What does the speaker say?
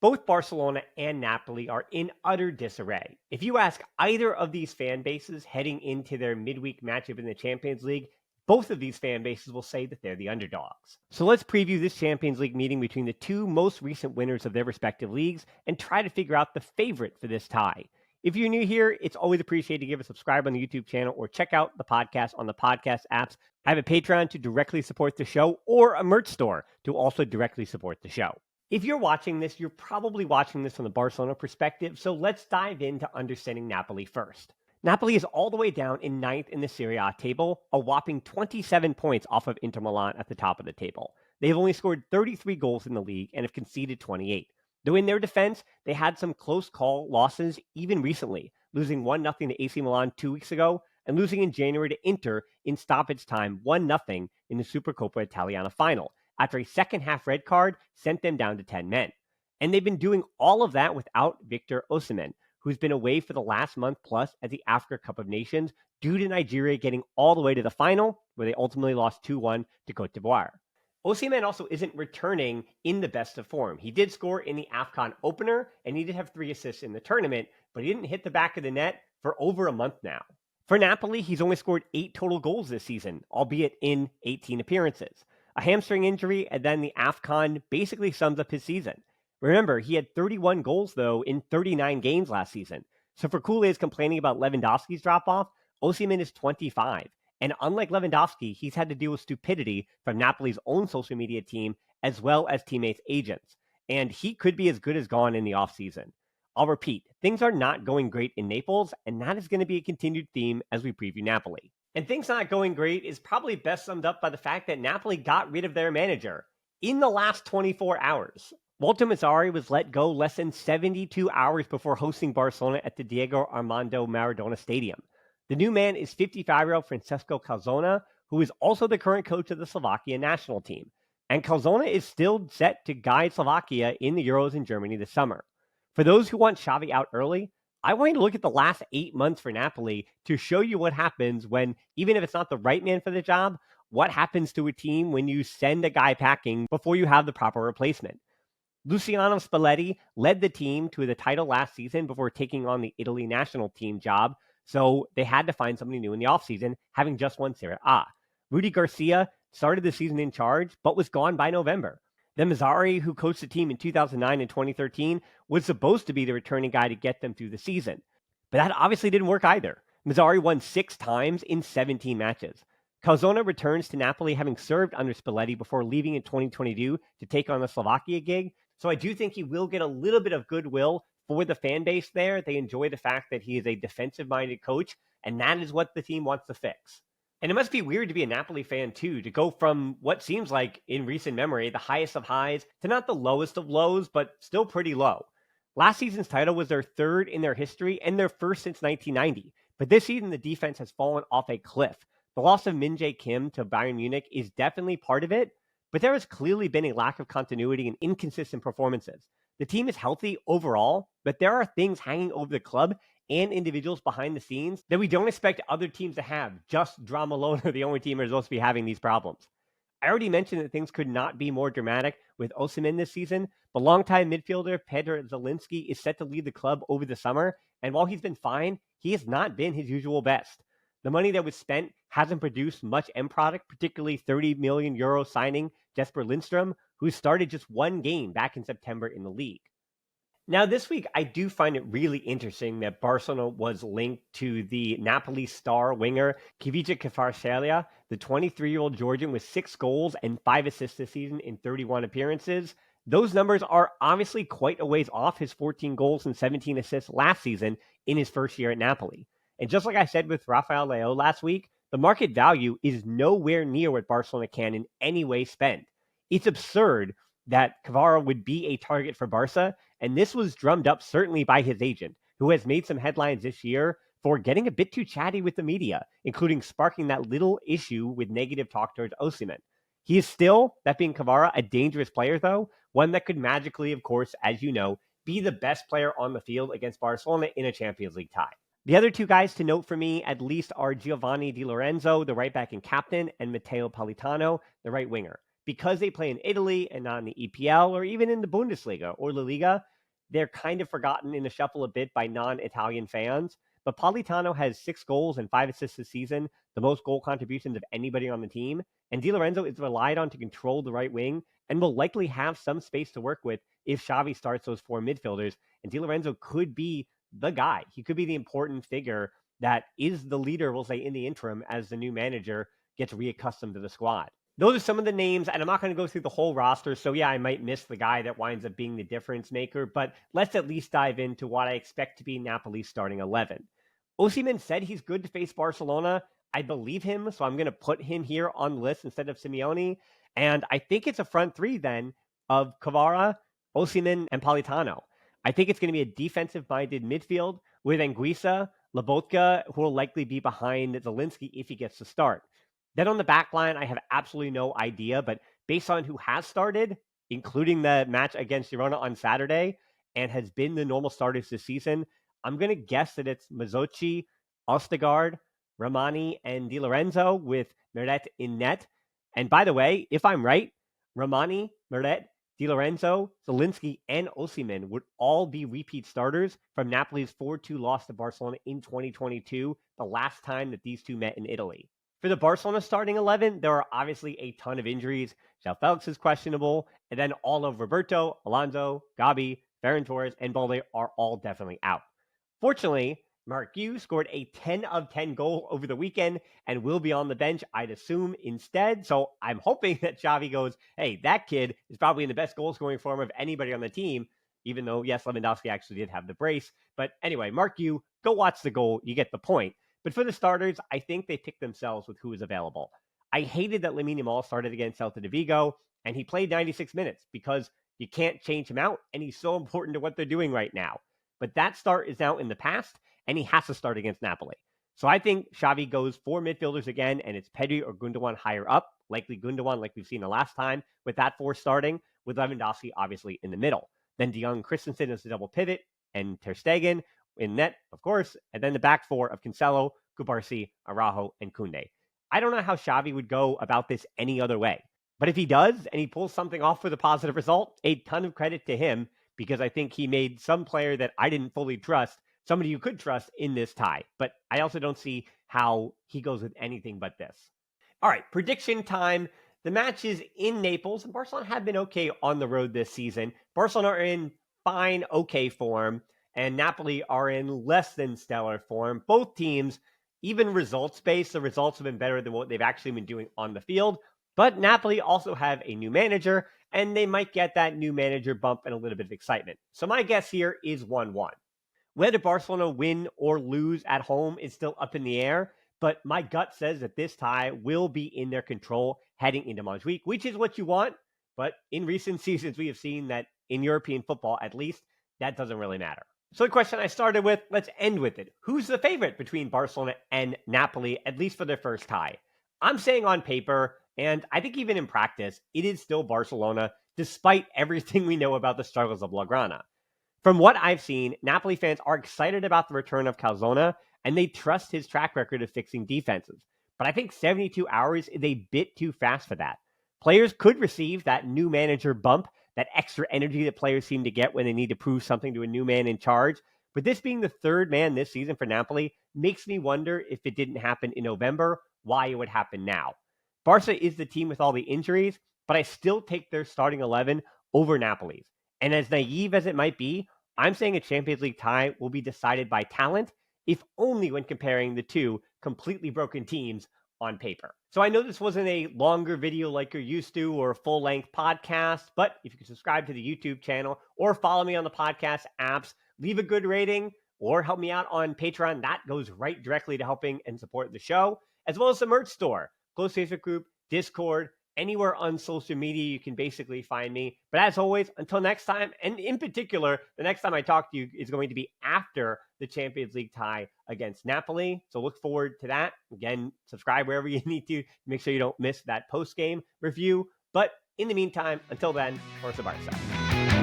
Both Barcelona and Napoli are in utter disarray. If you ask either of these fan bases heading into their midweek matchup in the Champions League, both of these fan bases will say that they're the underdogs. So let's preview this Champions League meeting between the two most recent winners of their respective leagues and try to figure out the favorite for this tie. If you're new here, it's always appreciated to give a subscribe on the YouTube channel or check out the podcast on the podcast apps. I have a Patreon to directly support the show or a merch store to also directly support the show. If you're watching this, you're probably watching this from the Barcelona perspective, so let's dive into understanding Napoli first. Napoli is all the way down in ninth in the Serie A table, a whopping 27 points off of Inter Milan at the top of the table. They've only scored 33 goals in the league and have conceded 28. Though in their defense, they had some close call losses even recently, losing 1-0 to AC Milan 2 weeks ago and losing in January to Inter in stoppage time 1-0 in the Supercoppa Italiana final, after a second-half red card sent them down to 10 men. And they've been doing all of that without Victor Osimhen, who's been away for the last month plus at the Africa Cup of Nations due to Nigeria getting all the way to the final, where they ultimately lost 2-1 to Cote d'Ivoire. Osimhen also isn't returning in the best of form. He did score in the AFCON opener, and he did have 3 assists in the tournament, but he didn't hit the back of the net for over a month now. For Napoli, he's only scored 8 total goals this season, albeit in 18 appearances. A hamstring injury and then the AFCON basically sums up his season. Remember, he had 31 goals, though, in 39 games last season. So for Kool-Aid's complaining about Lewandowski's drop-off, Osimhen is 25. And unlike Lewandowski, he's had to deal with stupidity from Napoli's own social media team, as well as teammates' agents. And he could be as good as gone in the offseason. I'll repeat, things are not going great in Naples, and that is going to be a continued theme as we preview Napoli. And things not going great is probably best summed up by the fact that Napoli got rid of their manager in the last 24 hours. Walter Mazzarri was let go less than 72 hours before hosting Barcelona at the Diego Armando Maradona Stadium. The new man is 55-year-old Francesco Calzona, who is also the current coach of the Slovakia national team. And Calzona is still set to guide Slovakia in the Euros in Germany this summer. For those who want Xavi out early, I want you to look at the last 8 months for Napoli to show you what happens when, even if it's not the right man for the job, what happens to a team when you send a guy packing before you have the proper replacement. Luciano Spalletti led the team to the title last season before taking on the Italy national team job, so they had to find somebody new in the offseason, having just won Serie A. Rudy Garcia started the season in charge, but was gone by November. Then Mazzarri, who coached the team in 2009 and 2013, was supposed to be the returning guy to get them through the season. But that obviously didn't work either. Mazzarri won 6 times in 17 matches. Calzona returns to Napoli having served under Spalletti before leaving in 2022 to take on the Slovakia gig. So I do think he will get a little bit of goodwill for the fan base there. They enjoy the fact that he is a defensive-minded coach, and that is what the team wants to fix. And it must be weird to be a Napoli fan, too, to go from what seems like, in recent memory, the highest of highs to not the lowest of lows, but still pretty low. Last season's title was their 3rd in their history and their 1st since 1990. But this season, the defense has fallen off a cliff. The loss of Min Jae Kim to Bayern Munich is definitely part of it, but there has clearly been a lack of continuity and inconsistent performances. The team is healthy overall, but there are things hanging over the club and individuals behind the scenes that we don't expect other teams to have. Just drama alone are the only team that are supposed to be having these problems. I already mentioned that things could not be more dramatic with Osimhen this season, but longtime midfielder Petr Zielinski is set to lead the club over the summer, and while he's been fine, he has not been his usual best. The money that was spent hasn't produced much end product, particularly €30 million signing Jesper Lindstrom, who started just 1 game back in September in the league. Now, this week, I do find it really interesting that Barcelona was linked to the Napoli star winger Khvicha Kvaratskhelia, the 23-year-old Georgian with 6 goals and 5 assists this season in 31 appearances. Those numbers are obviously quite a ways off his 14 goals and 17 assists last season in his first year at Napoli. And just like I said with Rafael Leao last week, the market value is nowhere near what Barcelona can in any way spend. It's absurd that Kvara would be a target for Barca, and this was drummed up certainly by his agent, who has made some headlines this year for getting a bit too chatty with the media, including sparking that little issue with negative talk towards Osimhen. He is still, that being Kvara, a dangerous player though, one that could magically, of course, as you know, be the best player on the field against Barcelona in a Champions League tie. The other 2 guys to note for me, at least, are Giovanni Di Lorenzo, the right back and captain, and Matteo Politano, the right winger. because they play in Italy and not in the EPL or even in the Bundesliga or La Liga, they're kind of forgotten in the shuffle a bit by non-Italian fans. But Politano has 6 goals and 5 assists this season, the most goal contributions of anybody on the team. And Di Lorenzo is relied on to control the right wing and will likely have some space to work with if Xavi starts those 4 midfielders. And Di Lorenzo could be the guy. He could be the important figure that is the leader, we'll say, in the interim as the new manager gets reaccustomed to the squad. Those are some of the names, and I'm not going to go through the whole roster. So yeah, I might miss the guy that winds up being the difference maker, but let's at least dive into what I expect to be Napoli's starting 11. Osimhen said he's good to face Barcelona. I believe him, so I'm going to put him here on the list instead of Simeone. And I think it's a front 3 then of Kvara, Osimhen, and Politano. I think it's going to be a defensive-minded midfield with Anguissa, Lobotka, who will likely be behind Zielinski if he gets to start. Then on the back line, I have absolutely no idea, but based on who has started, including the match against Girona on Saturday, and has been the normal starters this season, I'm going to guess that it's Mazzocchi, Ostergaard, Romani, and Di Lorenzo with Meret in net. And by the way, if I'm right, Romani, Meret, Di Lorenzo, Zielinski, and Osimhen would all be repeat starters from Napoli's 4-2 loss to Barcelona in 2022, the last time that these two met in Italy. For the Barcelona starting 11, there are obviously a ton of injuries. João Felix is questionable, and then all of Roberto, Alonso, Gabi, Ferran Torres, and Balde are all definitely out. Fortunately, Mark Yu scored a 10 of 10 goal over the weekend and will be on the bench, I'd assume, instead. So I'm hoping that Xavi goes, hey, that kid is probably in the best goal-scoring form of anybody on the team, even though, yes, Lewandowski actually did have the brace. But anyway, Mark Yu, go watch the goal. You get the point. But for the starters, I think they picked themselves with who is available. I hated that Lamine Yamal started against Celta de Vigo, and he played 96 minutes because you can't change him out, and he's so important to what they're doing right now. But that start is now in the past, and he has to start against Napoli. So I think Xavi goes 4 midfielders again, and it's Pedri or Gundogan higher up, likely Gundogan like we've seen the last time, with that 4 starting, with Lewandowski obviously in the middle. Then De Jong, Christensen as the double pivot, and Ter Stegen in net, of course, and then the back 4 of Cancelo, Kubarsi, Araujo, and Koundé. I don't know how Xavi would go about this any other way. But if he does, and he pulls something off with a positive result, a ton of credit to him, because I think he made some player that I didn't fully trust, somebody you could trust in this tie. But I also don't see how he goes with anything but this. All right, prediction time. The match is in Naples, and Barcelona have been okay on the road this season. Barcelona are in fine, okay form, and Napoli are in less than stellar form. Both teams, even results-based, the results have been better than what they've actually been doing on the field. But Napoli also have a new manager, and they might get that new manager bump and a little bit of excitement. So my guess here is 1-1. Whether Barcelona win or lose at home is still up in the air, but my gut says that this tie will be in their control heading into Monge Week, which is what you want. But in recent seasons, we have seen that in European football, at least, that doesn't really matter. So the question I started with, let's end with it. Who's the favorite between Barcelona and Napoli, at least for their first tie? I'm saying on paper, and I think even in practice, it is still Barcelona, despite everything we know about the struggles of Blaugrana. From what I've seen, Napoli fans are excited about the return of Calzona, and they trust his track record of fixing defenses. But I think 72 hours is a bit too fast for that. Players could receive that new manager bump, that extra energy that players seem to get when they need to prove something to a new man in charge. But this being the third man this season for Napoli makes me wonder, if it didn't happen in November, why it would happen now. Barca is the team with all the injuries, but I still take their starting 11 over Napoli's. And as naive as it might be, I'm saying a Champions League tie will be decided by talent, if only when comparing the two completely broken teams on paper. So I know this wasn't a longer video like you're used to or a full-length podcast, but if you could subscribe to the YouTube channel or follow me on the podcast apps, leave a good rating or help me out on Patreon, that goes right directly to helping and support the show, as well as the merch store, close Facebook group, Discord, anywhere on social media you can basically find me. But as always, until next time, and in particular, the next time I talk to you is going to be after the Champions League tie against Napoli. So look forward to that. Again, subscribe wherever you need to make sure you don't miss that post-game review. But in the meantime, until then, Forza Barca.